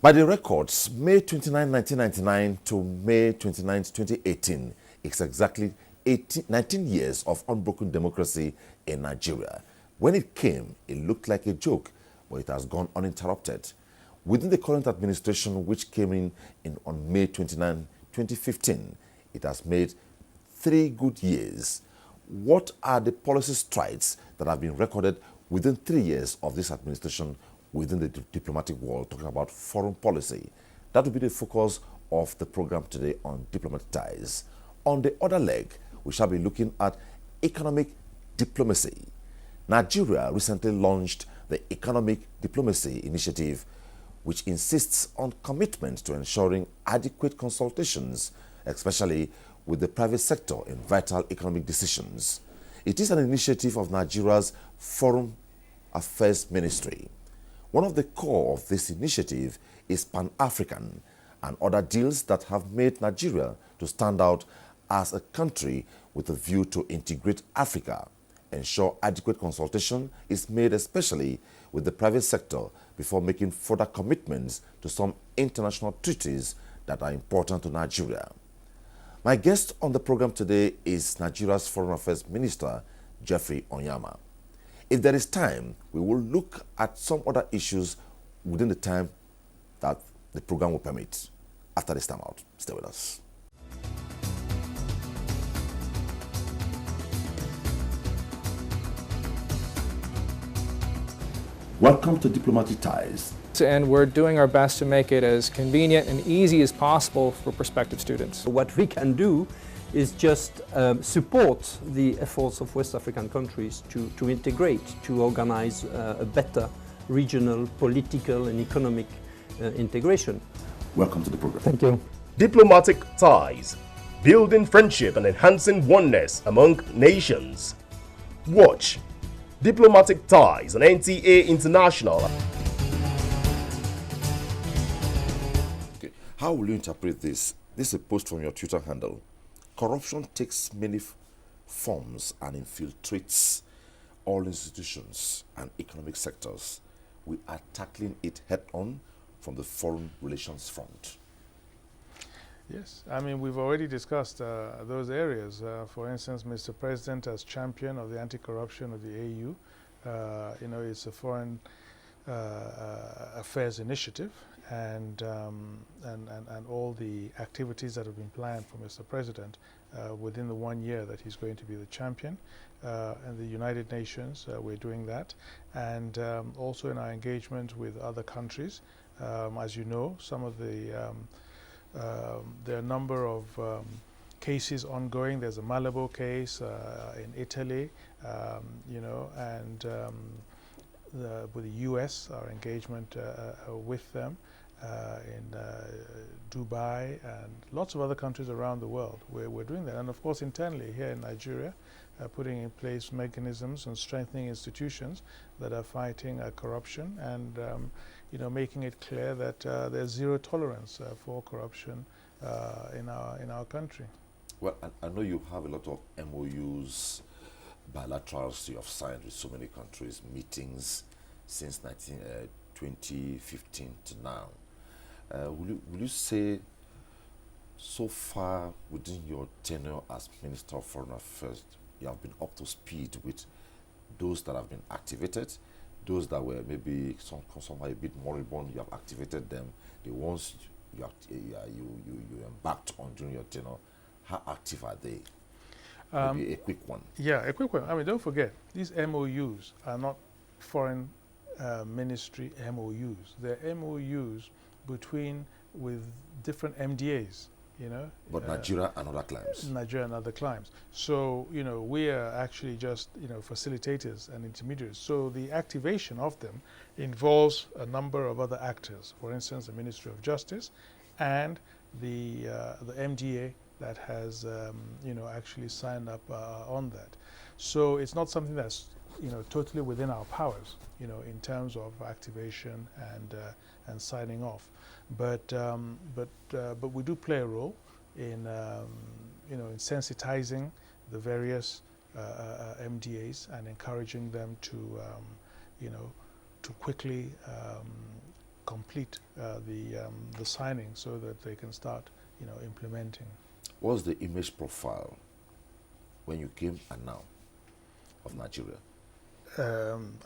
By the records, May 29, 1999 to May 29, 2018 is exactly 19 years of unbroken democracy in Nigeria. When it came, it looked like a joke, but it has gone uninterrupted. Within the current administration, which came in on May 29, 2015, it has made 3 good years. What are the policy strides that have been recorded within 3 years of this administration within the diplomatic world, talking about foreign policy? That will be the focus of the program today on diplomatic ties. On the other leg, we shall be looking at economic diplomacy. Nigeria recently launched the Economic Diplomacy Initiative, which insists on commitment to ensuring adequate consultations, especially with the private sector in vital economic decisions. It is an initiative of Nigeria's Foreign Affairs Ministry. One of the core of this initiative is Pan-African and other deals that have made Nigeria to stand out as a country with a view to integrate Africa. Ensure adequate consultation is made especially with the private sector before making further commitments to some international treaties that are important to Nigeria. My guest on the program today is Nigeria's Foreign Affairs Minister, Geoffrey Onyeama. If there is time, we will look at some other issues within the time that the program will permit. After this time out, stay with us. Welcome to Diplomatic Ties. And we're doing our best to make it as convenient and easy as possible for prospective students. What we can do is just support the efforts of West African countries to integrate, to organize a better regional, political and economic integration. Welcome to the program. Thank you. Diplomatic ties, building friendship and enhancing oneness among nations. Watch Diplomatic Ties on NTA International. Okay. How will you interpret this? This is a post from your Twitter handle. Corruption takes many forms and infiltrates all institutions and economic sectors. We are tackling it head-on from the foreign relations front. Yes, I mean, we've already discussed those areas. For instance, Mr. President, as champion of the anti-corruption of the AU, it's a foreign affairs initiative, and all the activities that have been planned for Mr. President within the 1 year that he's going to be the champion. In the United Nations, we're doing that, and also in our engagement with other countries. As you know, some of the there are a number of cases ongoing. There's a Malabo case in Italy, and with the U.S., our engagement with them in Dubai and lots of other countries around the world where we're doing that. And of course, internally here in Nigeria, putting in place mechanisms and strengthening institutions that are fighting corruption and making it clear that there's zero tolerance for corruption in our country. Well, I know you have a lot of MOUs, bilaterals you have signed with so many countries, meetings since 2015 to now. Will you say so far within your tenure as Minister of Foreign Affairs, you have been up to speed with those that have been activated, those that were maybe somehow a bit moribund, you have activated them, the ones you embarked on during your tenure, how active are they? Maybe a quick one. Yeah, a quick one. I mean, don't forget, these MOUs are not foreign ministry MOUs. They're MOUs with different MDAs, But Nigeria and other climes. Nigeria and other climes. So, we are actually just, facilitators and intermediaries. So the activation of them involves a number of other actors. For instance, the Ministry of Justice and the MDA that has, actually signed up on that. So it's not something that's, totally within our powers, in terms of activation and signing off. But we do play a role in in sensitizing the various MDAs and encouraging them to to quickly complete the signing so that they can start, implementing. What's the image profile when you came and now of Nigeria?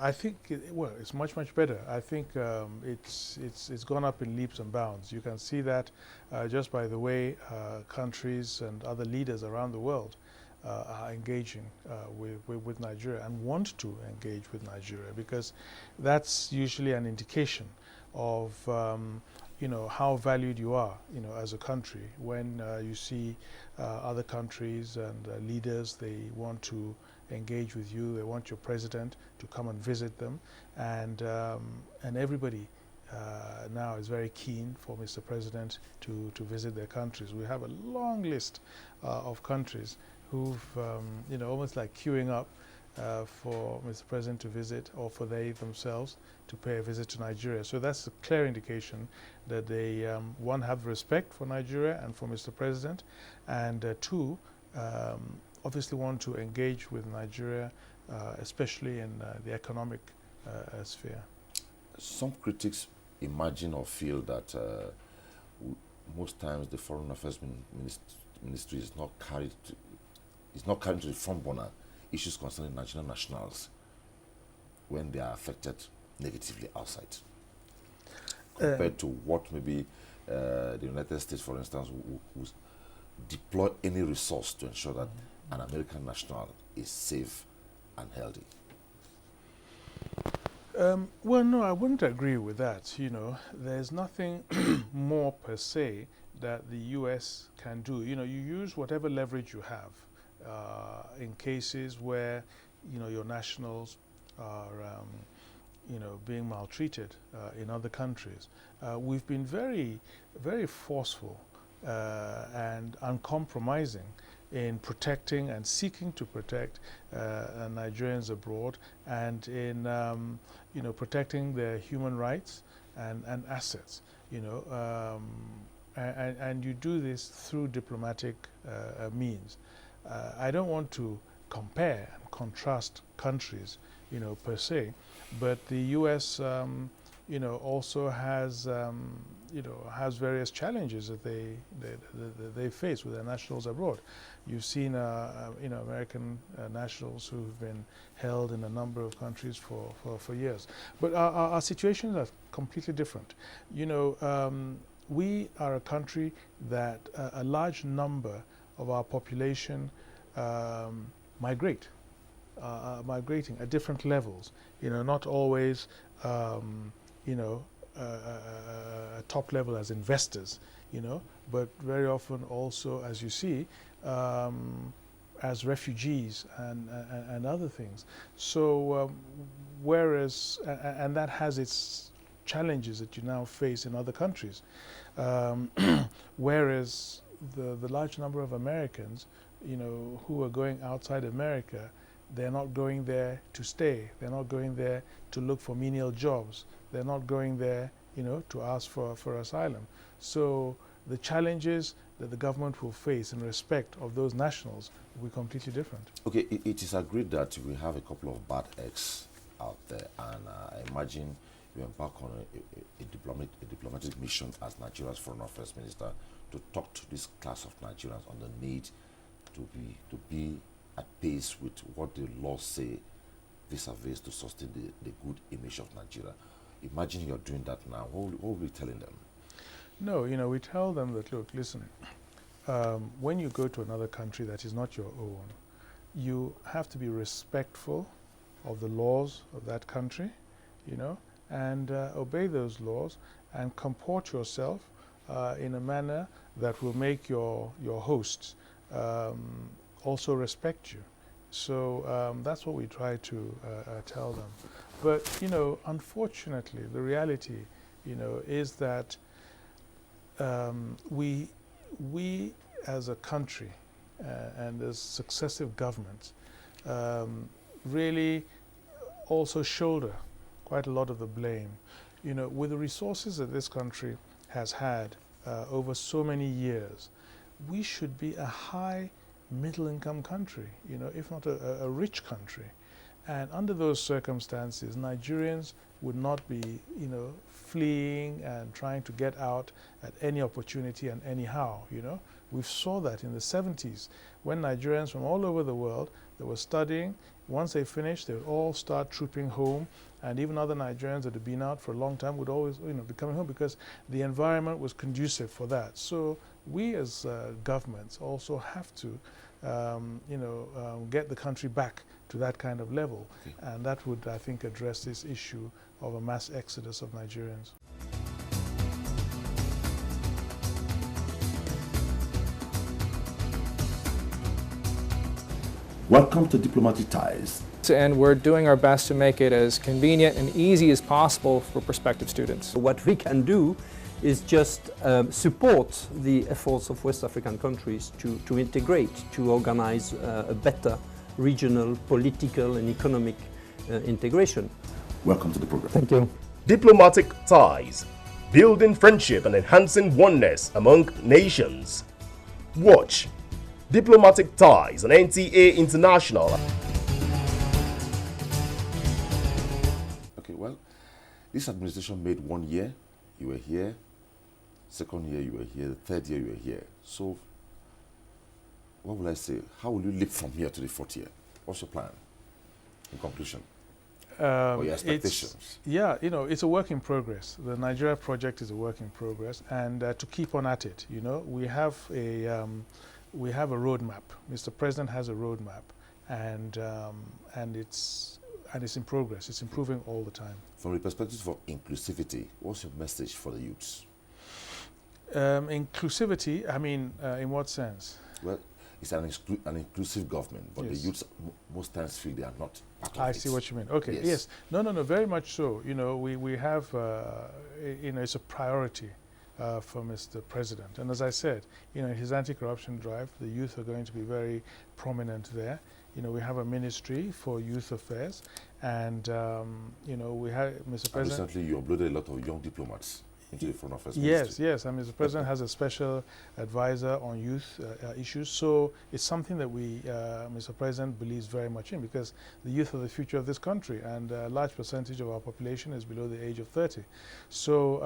I think it's much better. I think it's gone up in leaps and bounds. You can see that just by the way countries and other leaders around the world are engaging with Nigeria and want to engage with Nigeria, because that's usually an indication of how valued you are, as a country. When you see other countries and leaders, they want to engage with you. They want your president to come and visit them, and everybody now is very keen for Mr. President to visit their countries. We have a long list of countries who've almost like queuing up for Mr. President to visit, or for they themselves to pay a visit to Nigeria. So that's a clear indication that they one, have respect for Nigeria and for Mr. President, and two, obviously want to engage with Nigeria, especially in the economic sphere. Some critics imagine or feel that most times the Foreign Affairs Ministry is not carried to the front burner issues concerning Nigerian nationals when they are affected negatively outside, compared to what maybe the United States, for instance, would deploy any resource to ensure that an American national is safe and healthy. Well, no, I wouldn't agree with that. There's nothing more per se that the U.S. can do. You use whatever leverage you have in cases where, your nationals are, being maltreated in other countries. We've been very, very forceful and uncompromising in protecting and seeking to protect Nigerians abroad, and in protecting their human rights and assets. And you do this through diplomatic means. I don't want to compare and contrast countries, per se, but the U.S. Also has has various challenges that they face with their nationals abroad. You've seen American nationals who've been held in a number of countries for years. But our situations are completely different. We are a country that a large number of our population migrating at different levels. Not always top level as investors, but very often also, as you see, as refugees and other things. So whereas, and that has its challenges that you now face in other countries, whereas the large number of Americans, who are going outside America, they're not going there to stay. They're not going there to look for menial jobs. They're not going there, to ask for asylum. So the challenges that the government will face in respect of those nationals will be completely different. Okay, it is agreed that we have a couple of bad eggs out there, and I imagine you embark on a diplomatic mission as Nigeria's Foreign Affairs Minister to talk to this class of Nigerians on the need to be at pace with what the laws say vis-a-vis to sustain the good image of Nigeria. Imagine you're doing that now. What will we telling them? No, we tell them that, look, listen, when you go to another country that is not your own, you have to be respectful of the laws of that country, and obey those laws and comport yourself in a manner that will make your hosts also respect you. So that's what we try to tell them. But, unfortunately, the reality, is that we as a country and as successive governments really also shoulder quite a lot of the blame. With the resources that this country has had over so many years, we should be a high middle-income country, if not a rich country. And under those circumstances, Nigerians would not be, fleeing and trying to get out at any opportunity and anyhow, We saw that in the 70s when Nigerians from all over the world that were studying, once they finished, they would all start trooping home, and even other Nigerians that had been out for a long time would always, be coming home because the environment was conducive for that. So we as governments also have to, get the country back to that kind of level. Okay. And that would, I think, address this issue of a mass exodus of Nigerians. Welcome to Diplomatic Ties. And we're doing our best to make it as convenient and easy as possible for prospective students. What we can do is just support the efforts of West African countries to integrate, to organize a better regional, political and economic integration. Welcome to the program. Thank you. Diplomatic ties, building friendship and enhancing oneness among nations. Watch Diplomatic Ties on NTA International. Okay, well, this administration made 1 year, you were here. Second year, you were here. The third year, you were here. So, what will I say? How will you leap from here to the fourth year? What's your plan, in conclusion? Or your expectations? It's a work in progress. The Nigeria project is a work in progress, and to keep on at it, we have a roadmap. Mr. President has a roadmap, and it's in progress. It's improving all the time. From the perspective of inclusivity, what's your message for the youths? Inclusivity, in what sense? Well, it's an inclusive government, but Yes. the youths most times feel they are not part of I it. see what you mean. Okay, yes. No, very much so. We have, it's a priority for Mr. President. And as I said, his anti-corruption drive, the youth are going to be very prominent there. We have a ministry for youth affairs, and, we have Mr. President. Recently, you uploaded a lot of young diplomats into the Foreign Affairs Yes, Ministry. yes. And Mr. President has a special advisor on youth issues. So it's something that Mr. President believes very much in, because the youth are the future of this country, and a large percentage of our population is below the age of 30. So,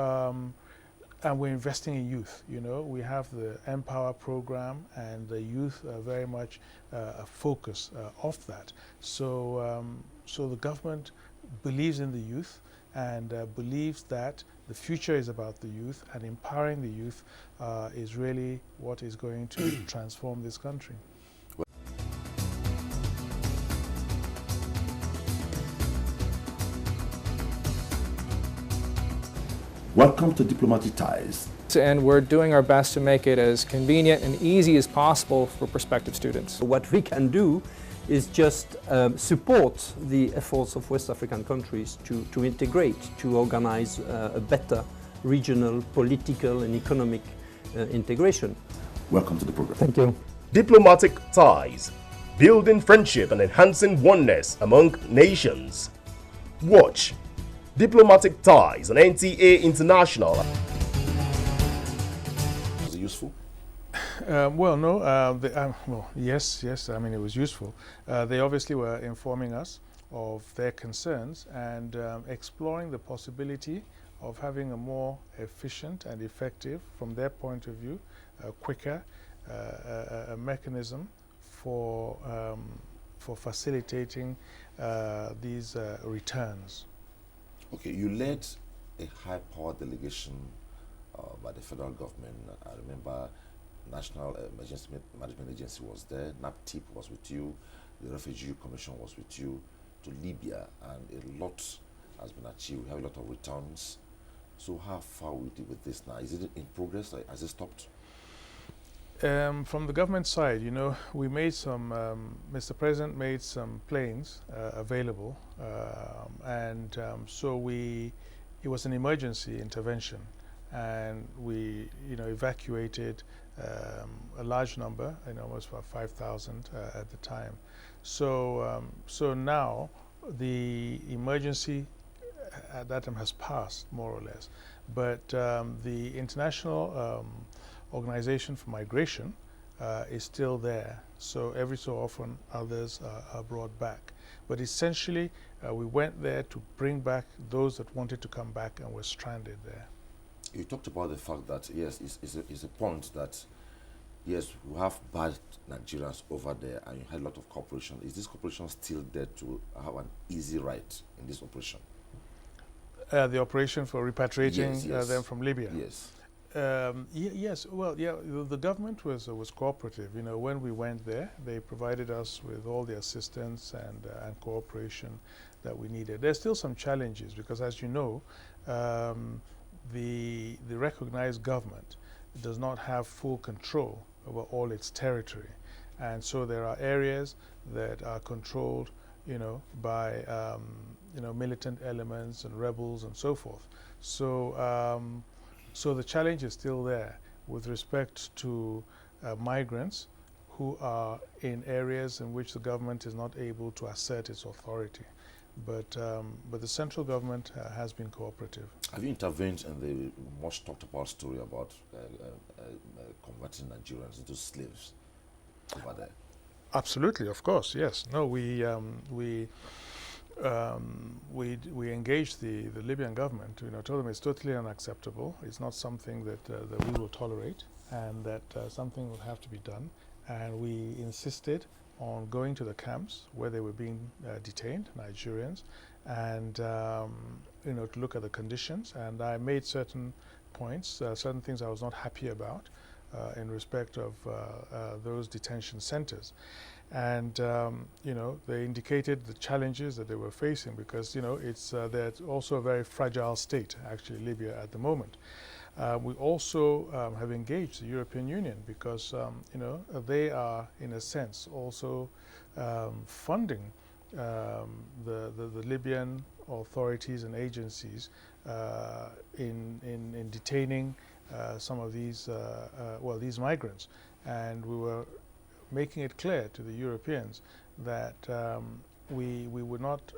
and we're investing in youth. We have the Empower program, and the youth are very much a focus of that. So, so the government believes in the youth, and believes that the future is about the youth, and empowering the youth is really what is going to transform this country. Welcome to Diplomatic Ties. And we're doing our best to make it as convenient and easy as possible for prospective students. What we can do is just support the efforts of West African countries to integrate, to organize a better regional, political and economic integration. Welcome to the program. Thank you. Diplomatic ties, building friendship and enhancing oneness among nations. Watch Diplomatic Ties on NTA International. Was it useful? Well, no. Well, yes. It was useful. They obviously were informing us of their concerns and exploring the possibility of having a more efficient and effective, from their point of view, quicker a mechanism for facilitating these returns. Okay, you led a high-powered delegation by the federal government. I remember National Emergency Management Agency was there, NAPTIP was with you, the Refugee Commission was with you, to Libya, and a lot has been achieved. We have a lot of returns. So how far are we with this now? Is it in progress, or has it stopped? From the government side, we made some, Mr. President made some planes available, and so it was an emergency intervention, and we, evacuated a large number, almost about 5,000 at the time. So, so now the emergency at that time has passed, more or less, but the International Organization for Migration is still there. So every so often others are brought back. But essentially, we went there to bring back those that wanted to come back and were stranded there. You talked about the fact that, yes, it's a point that, yes, we have bad Nigerians over there and you had a lot of cooperation. Is this cooperation still there to have an easy ride in this operation? The operation for repatriating Yes. them from Libya? Yes. Yes, well, yeah, the government was cooperative. You know, when we went there, they provided us with all the assistance and cooperation that we needed. There's still some challenges because, as you know, the recognized government does not have full control over all its territory, and so there are areas that are controlled, you know, by militant elements and rebels and so forth. So so the challenge is still there with respect to migrants who are in areas in which the government is not able to assert its authority. But the central government has been cooperative. Have you intervened in the much talked about story about converting Nigerians into slaves over there? Absolutely, of course, yes. No, we engaged the Libyan government. You know, told them it's totally unacceptable. It's not something that that we will tolerate, and that something will have to be done. And we insisted on going to the camps where they were being detained, Nigerians, and you know, to look at the conditions. And I made certain points, certain things I was not happy about in respect of those detention centers. And you know, they indicated the challenges that they were facing because, you know, it's they're also a very fragile state, actually, Libya at the moment. We also have engaged the European Union because you know, they are in a sense also funding the Libyan authorities and agencies in detaining some of these these migrants, and we were making it clear to the Europeans that we would not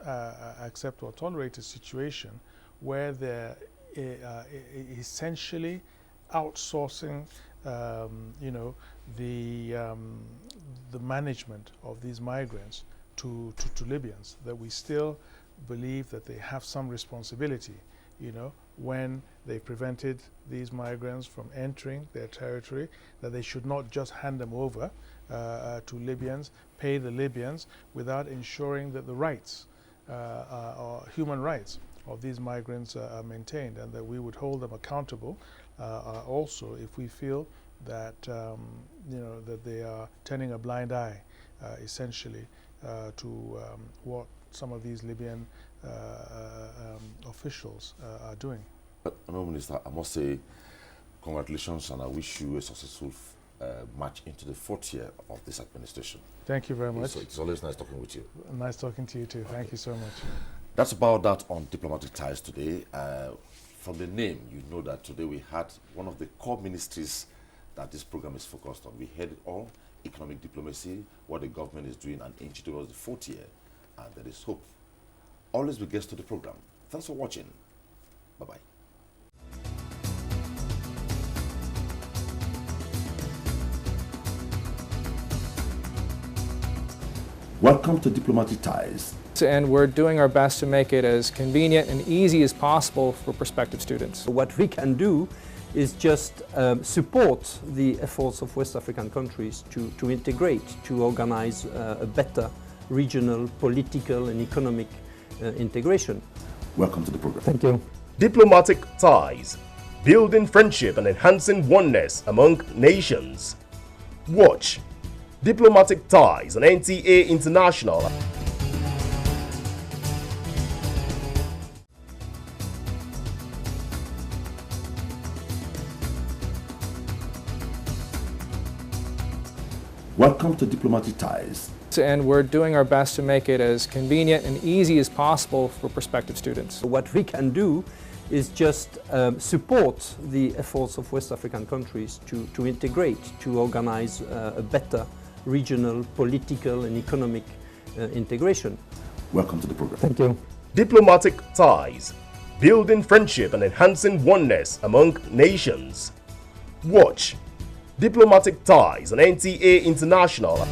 accept or tolerate a situation where they're essentially outsourcing, you know, the management of these migrants to Libyans. That we still believe that they have some responsibility, you know, when they prevented these migrants from entering their territory, that they should not just hand them over to Libyans, pay the Libyans without ensuring that the rights, or human rights of these migrants are maintained, and that we would hold them accountable also if we feel that you know, that they are turning a blind eye essentially to what some of these Libyan officials are doing. But, Honourable Minister, I must say congratulations, and I wish you a successful march into the 4th year of this administration. Thank you very much. So it's always nice talking with you. Nice talking to you too. Okay. Thank you so much. That's about that on Diplomatic Ties today. From the name, you know that today we had one of the core ministries that this program is focused on. We had it all: economic diplomacy, what the government is doing, and inch towards the 4th year, and there is hope. Always be guests to the program. Thanks for watching. Bye-bye. Welcome to Diplomatic Ties. And we're doing our best to make it as convenient and easy as possible for prospective students. What we can do is just support the efforts of West African countries to integrate, to organize a better regional, political and economic integration. Welcome to the program. Thank you. Diplomatic ties, building friendship and enhancing oneness among nations. Watch Diplomatic Ties on NTA International. Welcome to Diplomatic Ties. And we're doing our best to make it as convenient and easy as possible for prospective students. What we can do is just support the efforts of West African countries to integrate, to organize a better regional, political and economic integration. Welcome to the program. Thank you. Diplomatic ties, building friendship and enhancing oneness among nations. Watch Diplomatic Ties on NTA International.